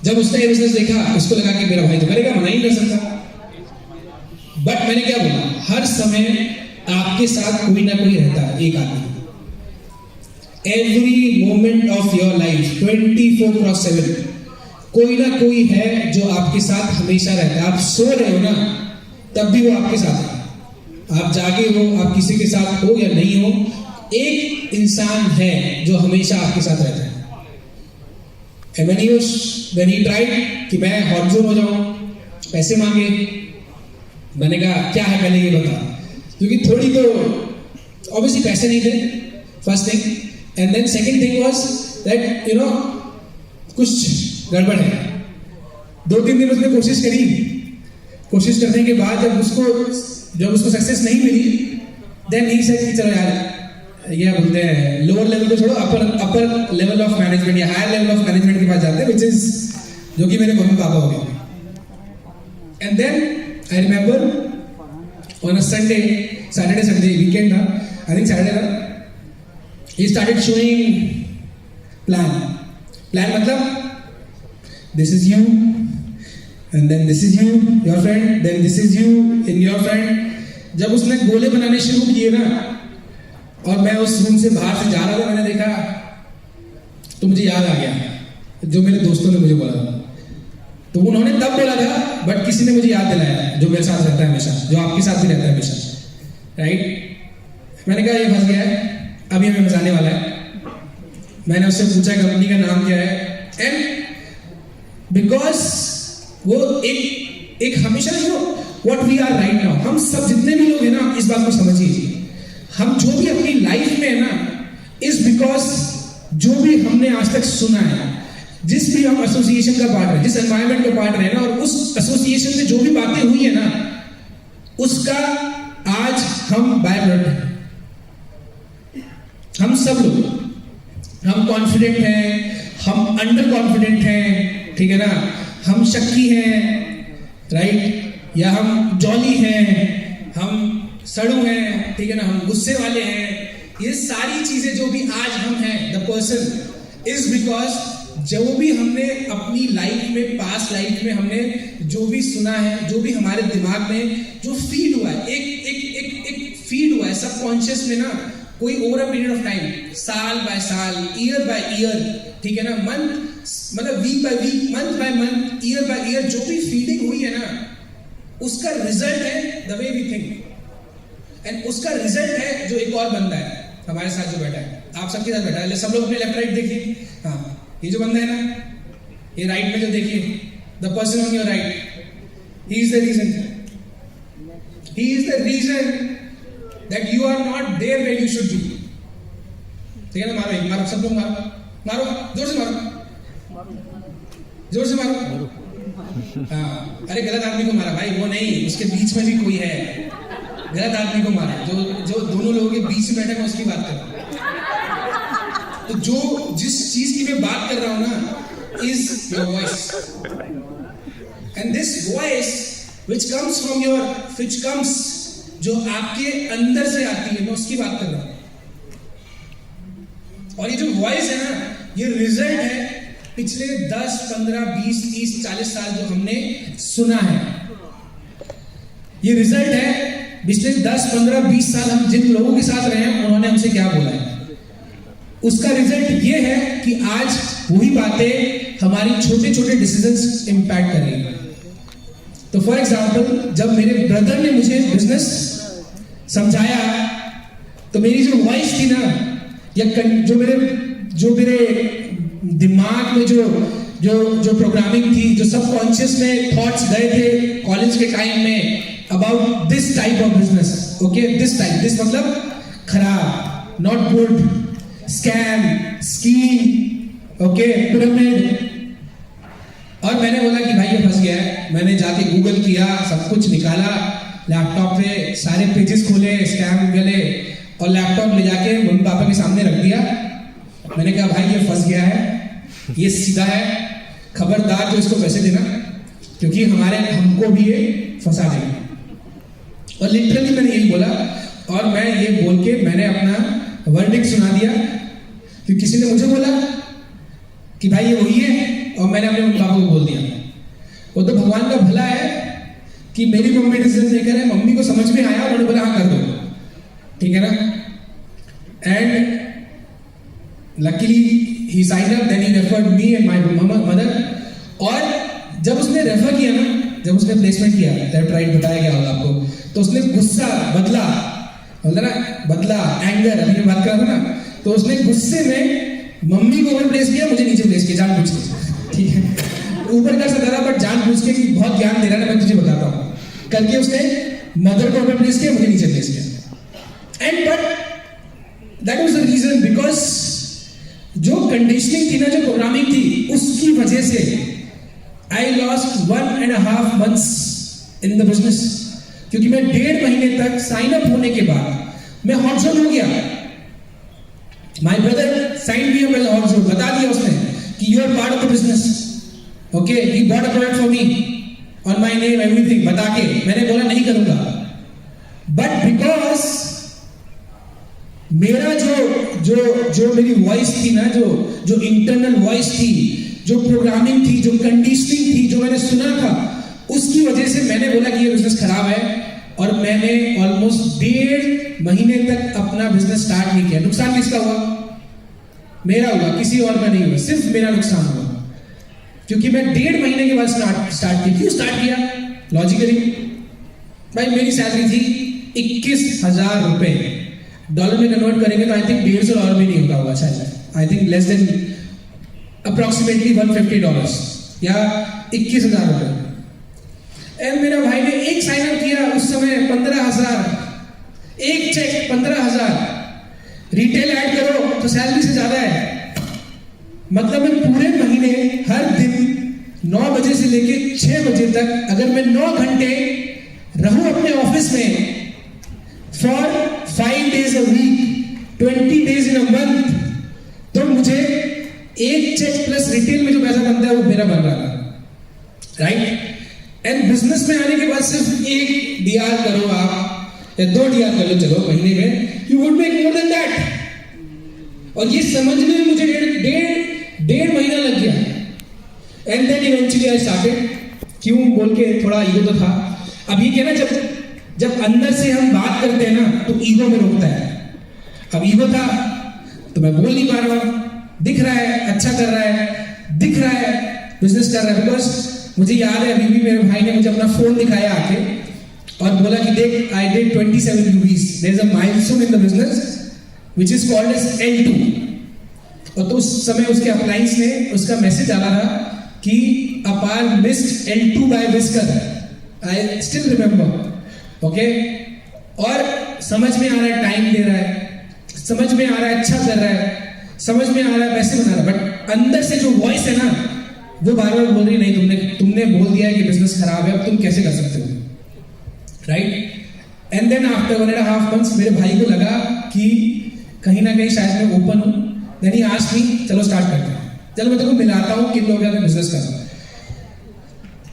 जब उसने ये बिजनेस देखा, उसको लगा कि मेरा भाई तो करेगा, मना ही नहीं कर सकता। बट मैंने क्या बोला, हर समय आपके साथ कोई ना कोई रहता है, एक आदमी। Every moment of your life 24/7 कोई ना कोई है जो आपके साथ हमेशा रहता है। आप सो रहे हो ना, तब भी वो आपके साथ है। आप जागे हो, आप किसी के साथ हो या नहीं हो, एक इंसान है जो हमेशा आपके साथ रहता है। And when he tried कि मैं हॉट जोन हो जाऊं, पैसे मांगे, मैंने कहा क्या है पहले ये बता, क्योंकि थोड़ी तो ऑब्वियसली पैसे नहीं थे, first thing. And then second thing was that you know कुछ गड़बड़ है। 2-3 दिन उसने कोशिश करी, कोशिश करने के बाद जब उसको सक्सेस नहीं मिली, देन ही सेड कि चलो यार, ये बोलते हैं लोअर लेवल को छोड़ो, अपर लेवल ऑफ मैनेजमेंट या हायर लेवल ऑफ मैनेजमेंट के पास जाते हैं, विच इज जो कि मेरे मम्मी पापा हो गए। And then I remember on a Saturday Sunday weekend था, आई थिंक सैटरडे था, ही स्टार्टेड शोइंग प्लान मतलब this is you and then this is you your friend, then this is you in your friend. जब उसने गोले बनाने शुरू किए ना, और मैं उस रूम से बाहर से जा रहा था, मैंने देखा तो मुझे याद आ गया जो मेरे दोस्तों ने मुझे बोला। तो उन्होंने तब बोला था, बट किसी ने मुझे याद दिलाया, जो मेरे साथ रहता है हमेशा, जो आपके साथ भी रहता है हमेशा, राइट। मैंने कहा ये फंस गया है, अभी हमें फंसाने वाला है। मैंने उससे पूछा कंपनी का नाम क्या है, एंड बिकॉज वो एक हमेशा जो what we are right now, हम सब जितने भी लोग हैं ना, इस बात को समझिए, हम जो भी अपनी लाइफ में है ना, इज बिकॉज जो भी हमने आज तक सुना है, जिस भी हम एसोसिएशन का पार्ट है, जिस एनवायरमेंट का पार्ट है ना, और उस एसोसिएशन में जो भी बातें हुई है ना, उसका आज हम बाय प्रोडक्ट हैं। हम सब लोग, हम कॉन्फिडेंट हैं, हम अंडर कॉन्फिडेंट हैं, ठीक है ना, हम शक्की हैं, राइट, या हम जॉली हैं, हम सड़ू हैं, ठीक है ना, हम गुस्से वाले हैं। ये सारी चीजें जो भी आज हम हैं, द पर्सन इज बिकॉज जो भी हमने अपनी लाइफ में, पास्ट लाइफ में हमने जो भी सुना है, जो भी हमारे दिमाग में जो फीड हुआ है, एक फीड हुआ है सबकॉन्शियस में ना, कोई over a period of time, साल बाय साल, ईयर बाय ईयर, ठीक है ना, मंथ मतलब week by week, month by month, year by year, जो भी फीडिंग हुई है ना, उसका रिजल्ट है the way we think. And उसका रिजल्ट है जो एक और बंदा है हमारे साथ जो बैठा है, आप सबके साथ बैठा है, सब लोग अपने लेफ्ट राइट देखिए। हाँ, ये जो बंदा है ना, ये राइट में जो देखिए, the person on your right, he is the reason, he is the reason that you are not there where you should be. ठीक है ना, मारो मारो, सब लोग मारो, मारो जोर से मारो, जोर से मारो। हाँ, अरे गलत आदमी को मारा भाई, वो नहीं, उसके बीच में भी कोई है, गलत आदमी को मारा, जो दोनों लोगों के बीच में बैठे, मैं उसकी बात कर रहा हूं। तो जो जिस चीज की मैं बात कर रहा हूं ना, is your voice, and this voice which comes जो आपके अंदर से आती है, मैं उसकी बात कर रहा हूं। और ये जो वॉइस है ना, ये रिजल्ट है पिछले 10, 15, 20, 30, 40 साल जो हमने सुना है। ये रिजल्ट है पिछले 10, 15, 20 साल हम जिन लोगों के साथ रहे हैं, उन्होंने हमसे क्या बोला है। उसका रिजल्ट ये है कि आज वही बातें हमारी छोटे छोटे डिसीजंस इंपैक्ट कर रही है। तो फॉर एग्जांपल, जब मेरे ब्रदर ने मुझे बिजनेस समझाया, तो मेरी जो वॉइस थी ना, या जो मेरे दिमाग में जो प्रोग्रामिंग थी, जो सबकॉन्शियस में थॉट्स गए थे कॉलेज के टाइम में about this type of business, okay, this मतलब खराब, not good, scam, scheme, okay, pyramid. और मैंने बोला कि भाई ये फंस गया है। मैंने जाके गूगल किया, सब कुछ निकाला, लैपटॉप पे सारे पेजेस खोले, स्कैम गले, और लैपटॉप ले जाके मम्मी पापा के सामने रख दिया। मैंने कहा भाई ये फंस गया है, ये सीधा है, खबरदार जो इसको पैसे देना, क्योंकि हमको भी ये फंसा देगा। और लिटरली मैंने यही बोला, और मैं ये बोल के मैंने अपना वर्डिक्ट सुना दिया। कि किसी ने मुझे बोला कि भाई ये वही है, और मैंने अपने मम्मी पापा को बोल दिया। वो तो भगवान का भला है कि मेरी मम्मी डिसीजन लेकर है, मम्मी को समझ में आया, उन्होंने बोला हाँ कर दो, ठीक है ना। And luckily he signed up, then he referred me and my mother. और जब उसने रेफर किया ना, जब उसने प्लेसमेंट किया, लेफ्ट राइट बताया गया होगा आपको, तो उसने गुस्सा बदला, बोलता ना बदला, एंगर, अभी मैं बात कर रहा था ना, तो उसने गुस्से में मम्मी को ऊपर प्लेस किया, मुझे नीचे प्लेस किया जानबूझ के, ठीक है। ऊपर कर सकता था बट जानबूझ के कि बहुत ज्ञान दे रहा है, मैं तुझे बताता हूँ करके उसने मदर को ऊपर प्लेस किया, मुझे नीचे प्लेस किया। And but that was the reason, because जो कंडीशनिंग थी ना, जो प्रोग्रामिंग थी, उसकी वजह से I lost 1.5 months in the business. क्योंकि मैं 1.5 महीने तक साइन अप होने के बाद मैं हॉट जोन हो गया। My brother sign me up as hot zone, बता दिया उसने कि you are part of the business, okay, he bought a product for me on my name, everything बता के। मैंने बोला नहीं करूंगा, बट बिकॉज मेरा जो मेरी वॉइस थी ना, जो इंटरनल वॉइस थी, जो प्रोग्रामिंग थी, जो कंडीशनिंग थी, जो मैंने सुना था, उसकी वजह से मैंने बोला कि ये बिजनेस खराब है। और मैंने ऑलमोस्ट 1.5 महीने तक अपना बिजनेस स्टार्ट नहीं किया। नुकसान किसका हुआ? मेरा हुआ, किसी और का नहीं हुआ, सिर्फ मेरा नुकसान हुआ। क्योंकि मैं 1.5 महीने के बाद स्टार्ट किया। क्यों स्टार्ट किया? लॉजिकली भाई मेरी सैलरी थी 21,000 रुपए, डॉलर में कन्वर्ट करेंगे तो आई थिंक $150 भी नहीं होता होगा शायद, I think less than approximately $150 या 21,000 रुपए। एंड मेरा भाई ने एक साइन अप किया उस समय 15,000, एक चेक 15,000, रिटेल ऐड करो तो सैलरी से ज्यादा है। मतलब मैं पूरे महीने हर दिन 9 बजे से लेके 6 बजे तक अगर मैं 9 घंटे रहूं अपने ऑफिस में for 5 days a week, 20 days in a month, तो मुझे एक चेक प्लस रिटेल में जो पैसा बनता है वो मेरा बन रहा था, राइट। एंड बिजनेस में आने के बाद सिर्फ एक डीआर करो आप या 2 डीआर कर लो चलो महीने में, you would make more than that. और ये समझने में मुझे 1.5 महीना लग गया। And then eventually I started. क्यों बोल के थोड़ा ईगो तो था। अब ये कहना, जब अंदर से हम बात करते हैं ना तो ईगो में रोकता है। अब ईगो था तो मैं बोल नहीं पा रहा हूं, दिख रहा है अच्छा कर रहा है, दिख रहा है बिजनेस कर रहा है। बिकॉज मुझे याद है अभी भी मेरे भाई ने मुझे अपना फोन दिखाया आके और बोला कि देख, I did 27 UVs, there is a milestone in the business which is called as L2। और तो उस समय उसके अप्लायंस ने उसका मैसेज डाला था कि अपार missed L2 by whisker, I still remember, okay. और समझ में आ रहा है टाइम दे रहा है, समझ में आ रहा है अच्छा कर रहा है, समझ में आ रहा है पैसे बना रहा है, बट अंदर से जो वॉइस है ना वो बार बार बोल रही नहीं, तुमने बोल दिया है कि बिजनेस खराब है, अब तुम कैसे कर सकते हो, right. And then after 1.5 months मेरे भाई को लगा कि कहीं ना कहीं शायद मैं ओपन हूं। देन ही आस्क्ड मी चलो स्टार्ट करते हैं, चलो मैं तेरे को मिलाता हूं किन लोगों के साथ बिजनेस कर रहा हूं।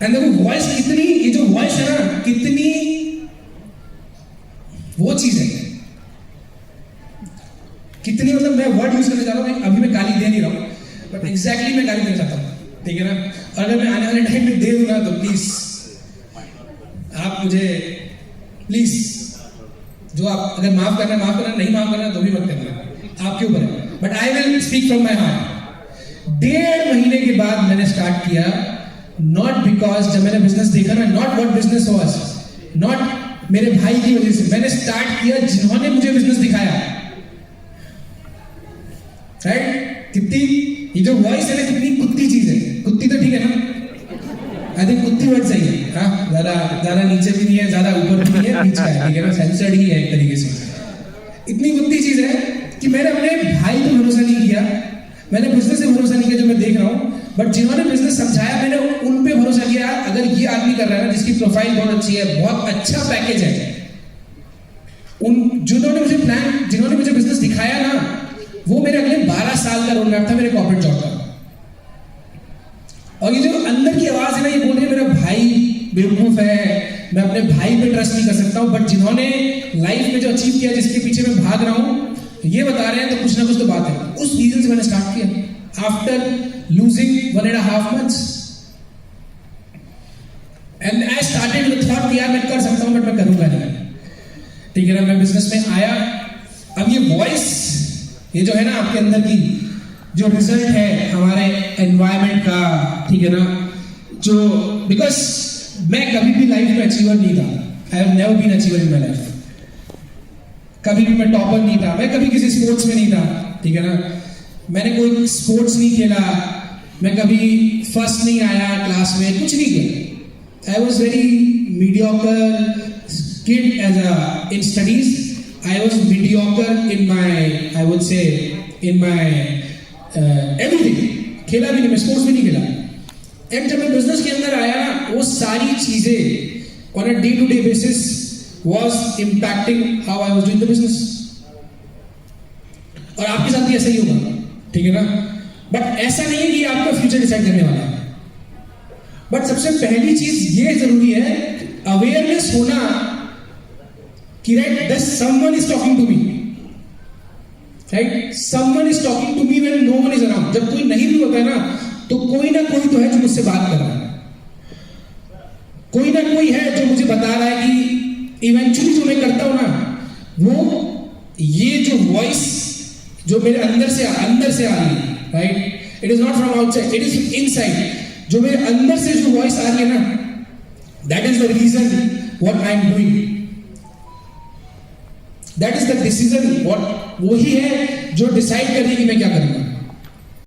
एंड देखो वॉइस कितनी, ये जो वॉइस है ना कितनी वो चीज है, कितनी, मतलब मैं वर्ड यूज करना चाह रहा हूं, अभी मैं गाली दे नहीं रहा हूं बट एग्जैक्टली मैं गाली देना चाहता हूं, ठीक है ना। और अगर मैं आने वाले टाइम में दे दूंगा तो प्लीज आप मुझे प्लीज, जो आप अगर माफ करना, नहीं माफ करना तो भी मत करना, आपके ऊपर है, but I will speak from my heart. 1.5 महीने के बाद मैंने स्टार्ट किया, नॉट बिकॉज जब मैंने बिजनेस देखा ना, not what business was, not मेरे भाई की वजह से मैंने स्टार्ट किया, जिन्होंने मुझे बिजनेस दिखाया, राइट। कितनी ये जो वॉइस है ना कितनी कुत्ती चीज है, कुत्ती तो ठीक है ना, आई थिंक कुत्ती वर्ड सही है, हाँ, ज्यादा नीचे भी नहीं है, ज्यादा ऊपर भी नहीं है, बीच का है, ठीक है ना, सेंसर्ड ही है एक तरीके से। इतनी कुत्ती चीज है कि मैंने अपने भाई पे भरोसा नहीं किया, मैंने बिजनेस से भरोसा नहीं किया जो मैं देख रहा हूँ, बट जिन्होंने बिजनेस समझाया मैंने उन पे भरोसा किया। अगर ये आदमी कर रहा है ना, जिसकी प्रोफाइल बहुत अच्छी है, बहुत अच्छा पैकेज है, जिन्होंने मुझे बिजनेस दिखाया ना, वो मेरे अगले 12 साल का रोड मैप था मेरे कॉर्पोरेट जॉब का। और ये जो अंदर की आवाज है ना, ये बोल रही है मेरा भाई बेवकूफ है, मैं अपने भाई पे ट्रस्ट नहीं कर सकता हूं, बट जिन्होंने लाइफ में जो अचीव किया, जिसके पीछे मैं भाग रहा हूं, ये बता रहे हैं तो कुछ ना कुछ तो बात है। उस रीजन से मैंने स्टार्ट किया। After losing 1.5 months. And I started with thought कि यार मैं कर सकता हूँ, बट मैं करूँगा नहीं. ठीक है ना, मैं बिजनेस में आया. अब ये वॉइस, ये जो है ना आपके अंदर की जो रिजल्ट है हमारे एनवायरमेंट का, ठीक है ना, जो बिकॉज मैं कभी भी लाइफ में अचीवर नहीं था. I have never been achiever in my life. कभी भी मैं टॉपर नहीं था, मैं कभी किसी स्पोर्ट्स में नहीं था. ठीक है ना, मैंने कोई स्पोर्ट्स नहीं खेला, मैं कभी फर्स्ट नहीं आया क्लास में, कुछ नहीं किया. I was very mediocre kid as in studies. I was mediocre in my, I would say, in my everything. खेला भी नहीं, मैं स्पोर्ट्स भी नहीं खेला. एंड जब मैं बिजनेस के अंदर आया ना, वो सारी चीजें on a day-to-day basis was impacting how I was doing the business. और आपके साथ भी ऐसा ही होगा, ठीक है ना. बट ऐसा नहीं है कि आपका फ्यूचर डिसाइड करने वाला है. बट सबसे पहली चीज ये जरूरी है, अवेयरनेस होना कि right, there's someone is talking to me, right? Someone is talking to me when no one is around. जब कोई नहीं भी होता है ना, तो कोई ना कोई तो है जो मुझसे बात कर रहा है. कोई ना कोई है जो मुझे बता रहा है कि इवेंचुअली जो मैं करता हूं ना, वो ये जो वॉइस जो मेरे अंदर से आ रही है, right? It is not from outside, it is inside. जो मेरे अंदर से जो वॉइस आ रही है ना, that is the reason what I am doing. That is the decision. वही है जो डिसाइड कर रही है कि मैं क्या करूंगा.